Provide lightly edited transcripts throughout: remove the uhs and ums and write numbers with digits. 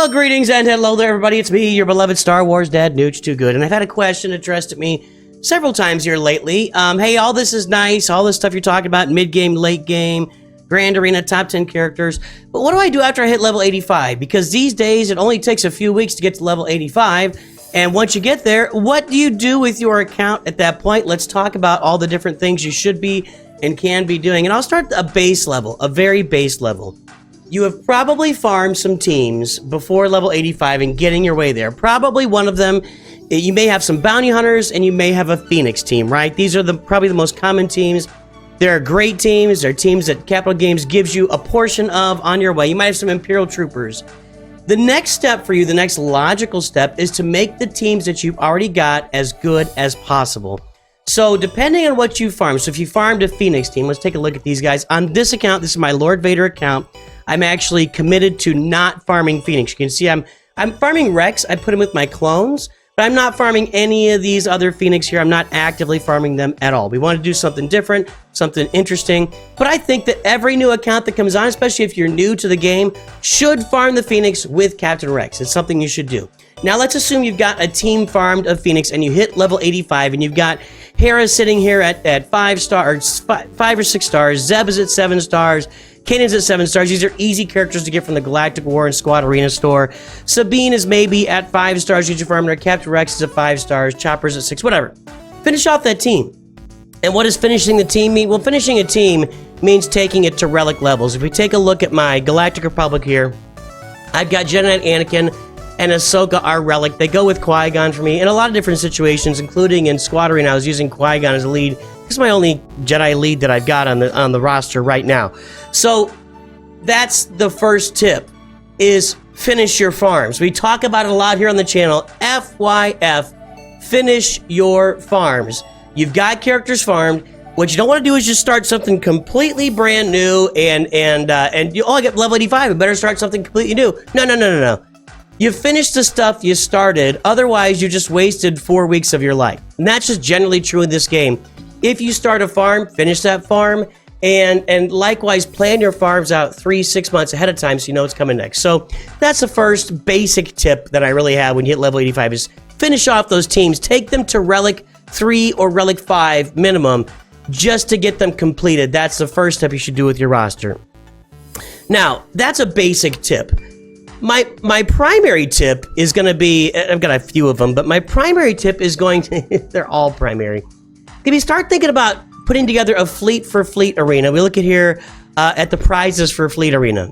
Well, greetings and hello there, everybody. It's me, your beloved Star Wars dad, Nooch Too Good, and I've had a question addressed at me several times here lately. Hey, all this is nice, all this stuff you're talking about, mid-game, late game, Grand Arena, top 10 characters, but what do I do after I hit level 85? Because these days, it only takes a few weeks to get to level 85, and once you get there, what do you do with your account at that point? Let's talk about all the different things you should be and can be doing, and I'll start at a base level, a very base level. You have probably farmed some teams before level 85 and getting your way there. Probably one of them, you may have some bounty hunters and you may have a Phoenix team, right? These are probably the most common teams. They're great teams. They're teams that Capital Games gives you a portion of on your way. You might have some Imperial Troopers. The next step for you, the next logical step, is to make the teams that you've already got as good as possible. So depending on what you farm, so if you farmed a Phoenix team, let's take a look at these guys. On this account, this is my Lord Vader account. I'm actually committed to not farming Phoenix. You can see I'm farming Rex. I put him with my clones, but I'm not farming any of these other Phoenix here. I'm not actively farming them at all. We want to do something different, something interesting. But I think that every new account that comes on, especially if you're new to the game, should farm the Phoenix with Captain Rex. It's something you should do. Now let's assume you've got a team farmed of Phoenix and you hit level 85 and you've got Hera sitting here at 5 stars, 5 or 6 stars. Zeb is at 7 stars. Kanan's at 7 stars. These are easy characters to get from the Galactic War and Squad Arena store. Sabine is maybe at 5 stars. Use your farmer. Captain Rex is at 5 stars. Chopper's at 6. Whatever. Finish off that team. And what does finishing the team mean? Well, finishing a team means taking it to relic levels. If we take a look at my Galactic Republic here, I've got Jedi Knight Anakin and Ahsoka are relic. They go with Qui-Gon for me in a lot of different situations, including in Squad Arena. I was using Qui-Gon as a lead. This is my only Jedi lead that I've got on the roster right now. So that's the first tip, is finish your farms. We talk about it a lot here on the channel. FYF, finish your farms. You've got characters farmed. What you don't want to do is just start something completely brand new and you I get level 85. You better start something completely new. No. You finished the stuff you started. Otherwise, you just wasted 4 weeks of your life. And that's just generally true in this game. If you start a farm, finish that farm, and likewise plan your farms out 3-6 months ahead of time so you know what's coming next. So that's the first basic tip that I really have when you hit level 85 is finish off those teams. Take them to Relic 3 or Relic 5 minimum just to get them completed. That's the first step you should do with your roster. Now, that's a basic tip. My primary tip is going to be, I've got a few of them, but my primary tip is going to, they're all primary. If you start thinking about putting together a fleet for fleet arena, we look at here at the prizes for fleet arena.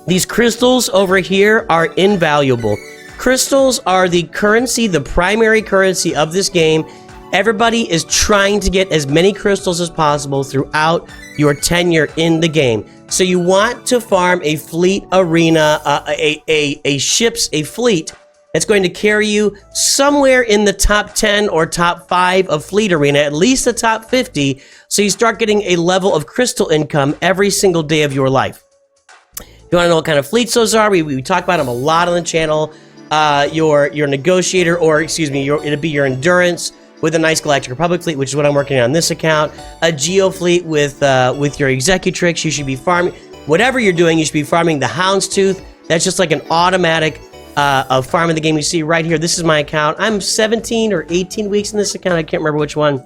These crystals over here are invaluable. Crystals are the currency, the primary currency of this game. Everybody is trying to get as many crystals as possible throughout your tenure in the game. So you want to farm a fleet arena, a fleet that's going to carry you somewhere in the top 10 or top 5 of Fleet Arena, at least the top 50, so you start getting a level of crystal income every single day of your life. If you want to know what kind of fleets those are, we talk about them a lot on the channel. Your negotiator, or excuse me, it'll be your endurance with a nice Galactic Republic fleet, which is what I'm working on this account. A Geo fleet with your Executrix. You should be farming, whatever you're doing, you should be farming the Houndstooth. That's just like an automatic of farming the game. You see right here, this is my account. I'm 17 or 18 weeks in this account. I can't remember which one.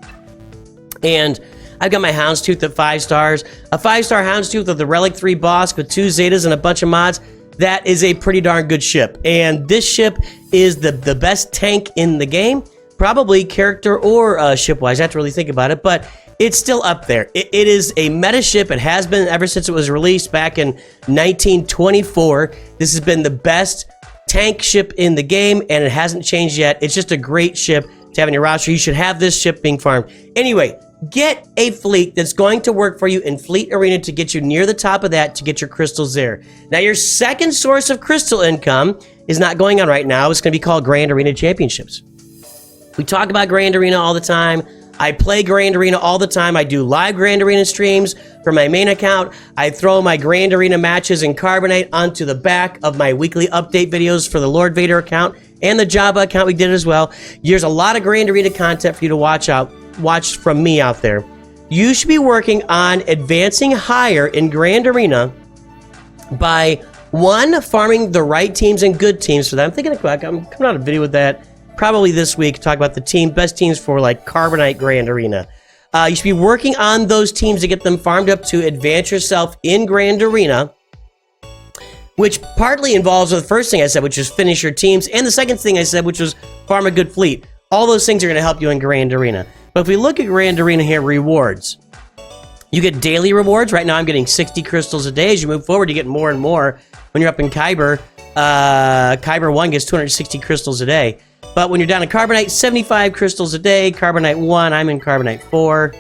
And I've got my Houndstooth at 5 stars. A 5-star Houndstooth with the Relic 3 boss with 2 Zetas and a bunch of mods. That is a pretty darn good ship. And this ship is the best tank in the game. Probably character or ship-wise. I have to really think about it. But it's still up there. It is a meta ship. It has been ever since it was released back in 1924. This has been the best tank ship in the game, and it hasn't changed yet. It's just a great ship to have in your roster. You should have this ship being farmed. Anyway, get a fleet that's going to work for you in Fleet Arena to get you near the top of that to get your crystals there. Now, your second source of crystal income is not going on right now. It's going to be called Grand Arena Championships. We talk about Grand Arena all the time. I play Grand Arena all the time. I do live Grand Arena streams for my main account. I throw my Grand Arena matches in Carbonite onto the back of my weekly update videos for the Lord Vader account and the Jabba account we did as well. There's a lot of Grand Arena content for you to watch from me out there. You should be working on advancing higher in Grand Arena by One, farming the right teams and good teams for that. I'm thinking about, I'm coming out a video with that probably this week, talk about the best teams for like Carbonite Grand Arena. You should be working on those teams to get them farmed up to advance yourself in Grand Arena, which partly involves the first thing I said, which is finish your teams, and the second thing I said, which was farm a good fleet. All those things are going to help you in Grand Arena. But if we look at Grand Arena here, rewards. You get daily rewards. Right now I'm getting 60 crystals a day. As you move forward, you get more and more. When you're up in Kyber, Kyber 1 gets 260 crystals a day. But when you're down in Carbonite, 75 crystals a day. Carbonite 1, I'm in Carbonite 4.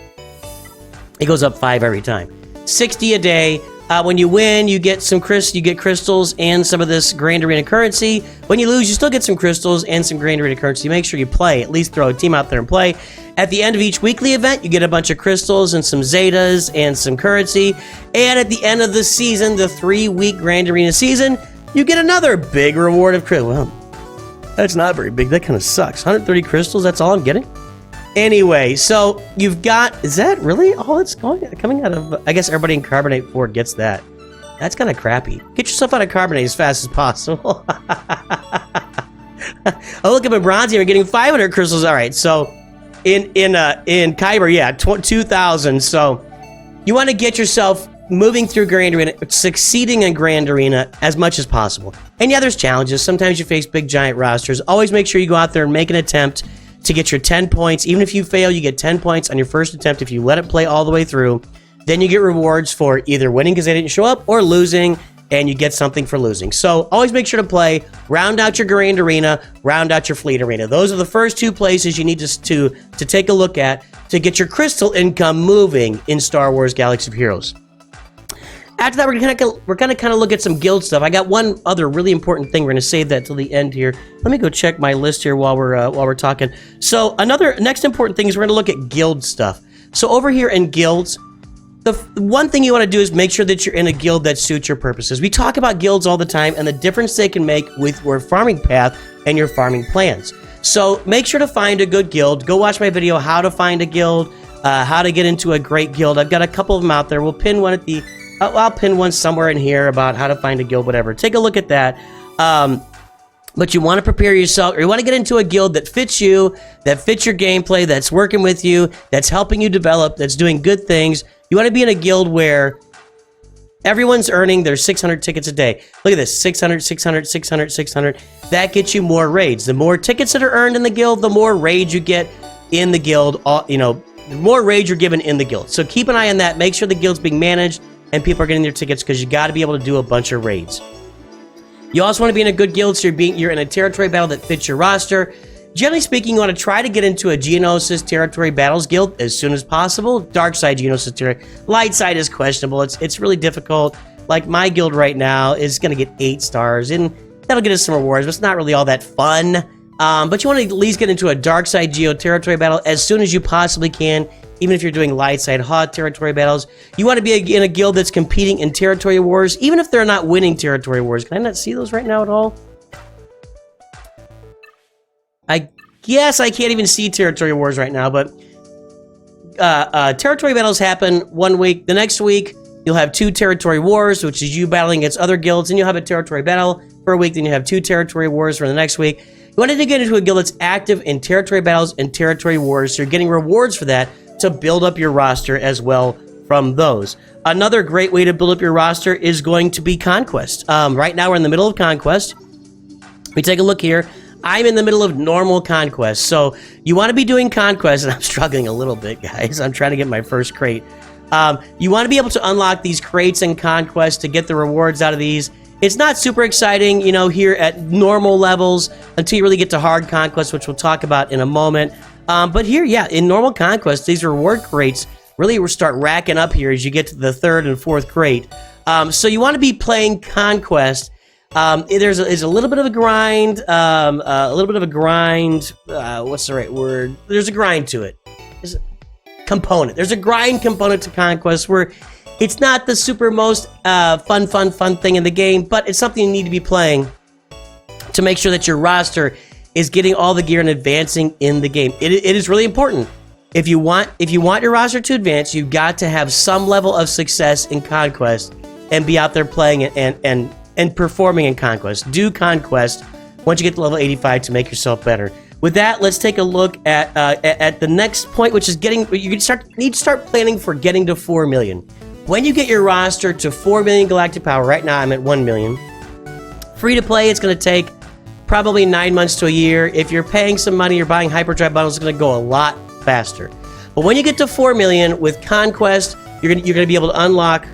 It goes up 5 every time. 60 a day. When you win, you get some crystals and some of this Grand Arena currency. When you lose, you still get some crystals and some Grand Arena currency. Make sure you play. At least throw a team out there and play. At the end of each weekly event, you get a bunch of crystals and some Zetas and some currency. And at the end of the season, the 3-week Grand Arena season, you get another big reward of crystals. Well, that's not very big. That kind of sucks. 130 crystals, that's all I'm getting? Anyway, so you've got... Is that really all it's coming out of... I guess everybody in Carbonite 4 gets that. That's kind of crappy. Get yourself out of Carbonite as fast as possible. Oh, look, I'm in Bronze here. I'm getting 500 crystals. All right, so... In Kyber, yeah, 2,000. So you want to get yourself moving through Grand Arena, succeeding in Grand Arena as much as possible. And yeah, there's challenges. Sometimes you face big, giant rosters. Always make sure you go out there and make an attempt to get your 10 points. Even if you fail, you get 10 points on your first attempt if you let it play all the way through. Then you get rewards for either winning because they didn't show up or losing, and you get something for losing. So always make sure to play, round out your Grand Arena, round out your Fleet Arena. Those are the first 2 places you need to take a look at to get your crystal income moving in Star Wars Galaxy of Heroes. After that, we're gonna kind of look at some guild stuff. I got one other really important thing. We're gonna save that till the end here. Let me go check my list here while we're talking. So next important thing is we're gonna look at guild stuff. So over here in guilds, the one thing you want to do is make sure that you're in a guild that suits your purposes. We talk about guilds all the time and the difference they can make with your farming path and your farming plans. So make sure to find a good guild. Go watch my video, how to find a guild, how to get into a great guild. I've got a couple of them out there. We'll pin one at the... I'll pin one somewhere in here about how to find a guild, whatever. Take a look at that. But you want to prepare yourself, or you want to get into a guild that fits you, that fits your gameplay, that's working with you, that's helping you develop, that's doing good things. You want to be in a guild where everyone's earning their 600 tickets a day. Look at this, 600, 600, 600, 600. That gets you more raids. The more tickets that are earned in the guild, the more raids you get in the guild. The more raids you're given in the guild. So keep an eye on that. Make sure the guild's being managed and people are getting their tickets because you got to be able to do a bunch of raids. You also want to be in a good guild so you're in a territory battle that fits your roster. Generally speaking, you want to try to get into a Geonosis Territory Battles guild as soon as possible. Dark side Geonosis Territory. Light side is questionable. It's really difficult. Like my guild right now is going to get 8 stars, and that'll get us some rewards, but it's not really all that fun. But you want to at least get into a Dark side Geo Territory Battle as soon as you possibly can, even if you're doing Light side HOT Territory Battles. You want to be in a guild that's competing in Territory Wars, even if they're not winning Territory Wars. Can I not see those right now at all? I guess I can't even see Territory Wars right now, but Territory Battles happen one week. The next week, you'll have 2 Territory Wars, which is you battling against other guilds, and you'll have a Territory Battle for a week, then you have 2 Territory Wars for the next week. You want to get into a guild that's active in Territory Battles and Territory Wars, so you're getting rewards for that to build up your roster as well from those. Another great way to build up your roster is going to be Conquest. Right now, we're in the middle of Conquest. We take a look here. I'm in the middle of normal Conquest, so you want to be doing Conquest, and I'm struggling a little bit, guys. I'm trying to get my first crate. You want to be able to unlock these crates in Conquest to get the rewards out of these. It's not super exciting, here at normal levels until you really get to hard Conquest, which we'll talk about in a moment. But here, yeah, in normal Conquest, these reward crates really will start racking up here as you get to the 3rd and 4th crate. So you want to be playing Conquest. There's a little bit of a grind, what's the right word? There's a grind to it. There's a grind component to Conquest where it's not the super most fun thing in the game, but it's something you need to be playing to make sure that your roster is getting all the gear and advancing in the game. It is really important. If you want your roster to advance, you've got to have some level of success in Conquest and be out there playing it and and performing in Conquest. Do Conquest once you get to level 85 to make yourself better. With that, let's take a look at the next point, which is getting. You need to start planning for getting to 4 million. When you get your roster to 4 million galactic power, right now I'm at 1 million. Free to play, it's going to take probably 9 months to a year. If you're paying some money, you're buying hyperdrive bundles, it's going to go a lot faster. But when you get to 4 million with Conquest, you're going to be able to unlock.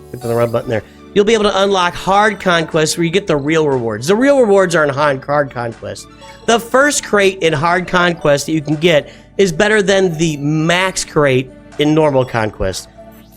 Click on the run button there. You'll be able to unlock hard conquests where you get the real rewards. The real rewards are in hard conquest. The first crate in hard conquest that you can get is better than the max crate in normal conquest.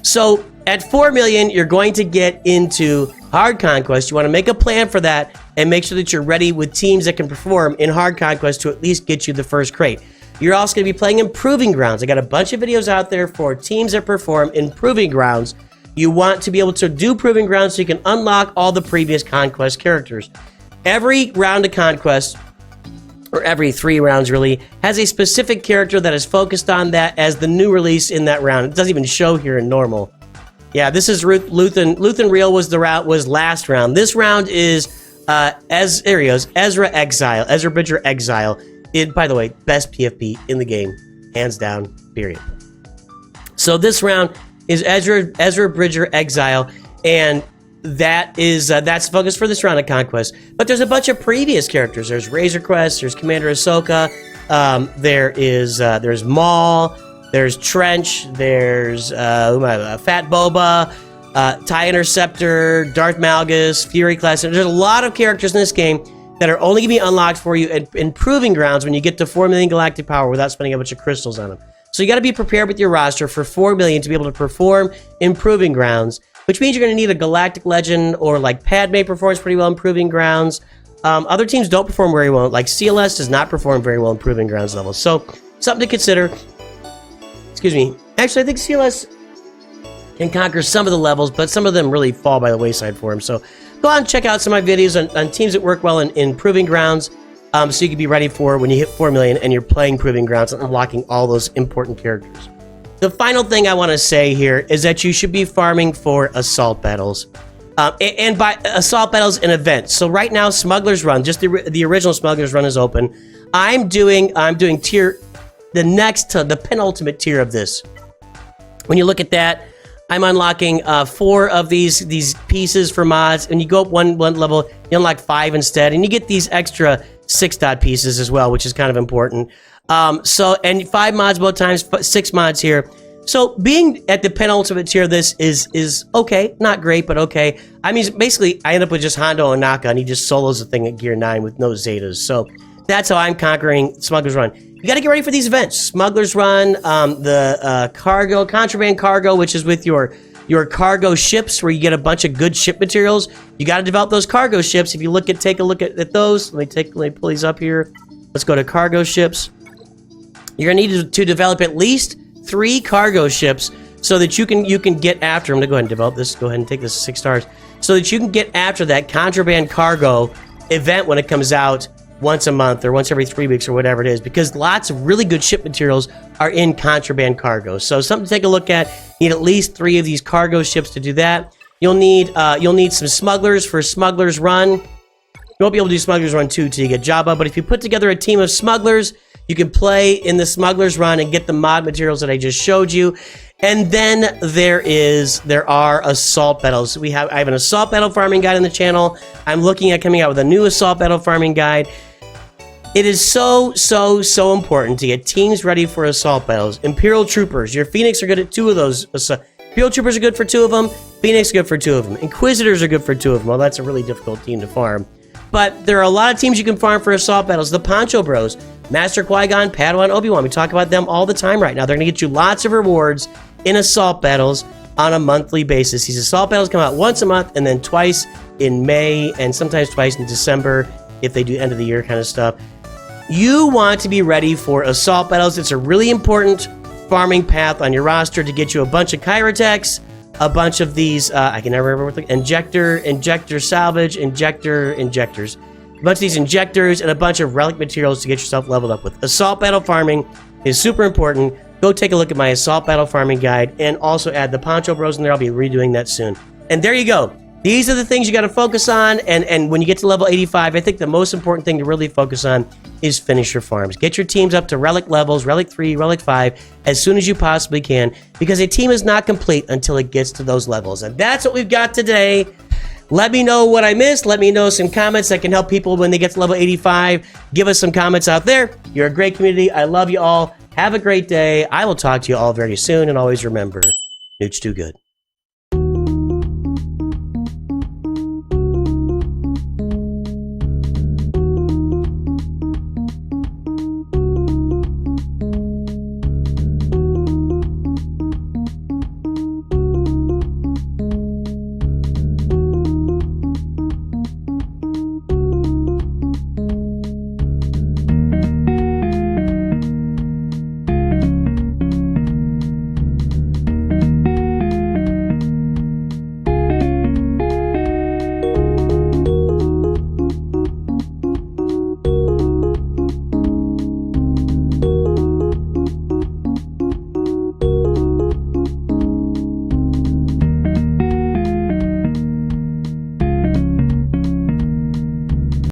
So at 4 million, you're going to get into hard conquest. You want to make a plan for that and make sure that you're ready with teams that can perform in hard conquest to at least get you the first crate. You're also going to be playing in Proving Grounds. I got a bunch of videos out there for teams that perform in Proving Grounds. You want to be able to do Proving Grounds so you can unlock all the previous Conquest characters. Every round of Conquest, or every 3 rounds really, has a specific character that is focused on that as the new release in that round. It doesn't even show here in normal. Yeah, this is Luthen Real was last round. This round is there he goes, Ezra Exile, Ezra Bridger Exile. By the way, best PFP in the game, hands down, period. So this round is Ezra Bridger Exile, and that's focused for this round of Conquest. But there's a bunch of previous characters. There's Razor Crest, there's Commander Ahsoka, there's Maul, there's Trench, there's Fat Boba, TIE Interceptor, Darth Malgus, Fury Class. There's a lot of characters in this game that are only going to be unlocked for you in Proving Grounds when you get to 4 million galactic power without spending a bunch of crystals on them. So you got to be prepared with your roster for 4 million to be able to perform in Proving Grounds, which means you're going to need a Galactic Legend, or like Padme performs pretty well in Proving Grounds. Other teams don't perform very well, like CLS does not perform very well in Proving Grounds levels. So something to consider. Excuse me. Actually, I think CLS can conquer some of the levels, but some of them really fall by the wayside for him. So go out and check out some of my videos on teams that work well in Proving Grounds. So you can be ready for when you hit 4 million and you're playing Proving Grounds and unlocking all those important characters. The final thing I want to say here is that you should be farming for assault battles. And by assault battles and events. So right now, Smuggler's Run, just the original Smuggler's Run is open. I'm doing tier, the penultimate tier of this. When you look at that, I'm unlocking 4 of these pieces for mods, and you go up one level, you unlock 5 instead, and you get these extra 6 dot pieces as well, which is kind of important. And 5 mods both times, 6 mods here. So being at the penultimate tier of this is okay, not great, but okay. I mean, basically, I end up with just Hondo and Naka, and he just solos the thing at Gear 9 with no Zetas. So that's how I'm conquering Smuggler's Run. You got to get ready for these events. Smuggler's Run, the contraband cargo, which is with your cargo ships, where you get a bunch of good ship materials. You got to develop those cargo ships. If you take a look at those, let me pull these up here. Let's go to cargo ships. You're gonna need to develop at least 3 cargo ships so that you can get after them. I'm gonna go ahead and develop this. Go ahead and take this 6 stars so that you can get after that contraband cargo event when it comes out once a month or once every 3 weeks or whatever it is, because lots of really good ship materials are in contraband cargo. So something to take a look at. You need at least 3 of these cargo ships to do that. You'll need some smugglers for Smuggler's Run. You won't be able to do Smuggler's Run 2 till you get Jabba, but if you put together a team of smugglers, you can play in the Smuggler's Run and get the mod materials that I just showed you. And then there are assault battles. I have an assault battle farming guide on the channel. I'm looking at coming out with a new assault battle farming guide. It is so important to get teams ready for assault battles. Imperial Troopers, your Phoenix are good at 2 of those. Imperial Troopers are good for 2 of them. Phoenix is good for 2 of them. Inquisitors are good for 2 of them. Well, that's a really difficult team to farm. But there are a lot of teams you can farm for assault battles. The Poncho Bros, Master Qui-Gon, Padawan, Obi-Wan. We talk about them all the time right now. They're going to get you lots of rewards in assault battles on a monthly basis. These assault battles come out once a month and then twice in May and sometimes twice in December if they do end of the year kind of stuff. You want to be ready for assault battles. It's a really important farming path on your roster to get you a bunch of Kyrotechs, a bunch of these, I can never remember what the injector salvage, injectors. A bunch of these injectors and a bunch of relic materials to get yourself leveled up with. Assault battle farming is super important. Go take a look at my assault battle farming guide and also add the Poncho Bros in there. I'll be redoing that soon. And there you go. These are the things you got to focus on, and when you get to level 85, I think the most important thing to really focus on is finish your farms. Get your teams up to relic levels, relic 3, relic 5, as soon as you possibly can, because a team is not complete until it gets to those levels. And that's what we've got today. Let me know what I missed. Let me know some comments that can help people when they get to level 85. Give us some comments out there. You're a great community. I love you all. Have a great day. I will talk to you all very soon, and always remember, Nooch Too Good.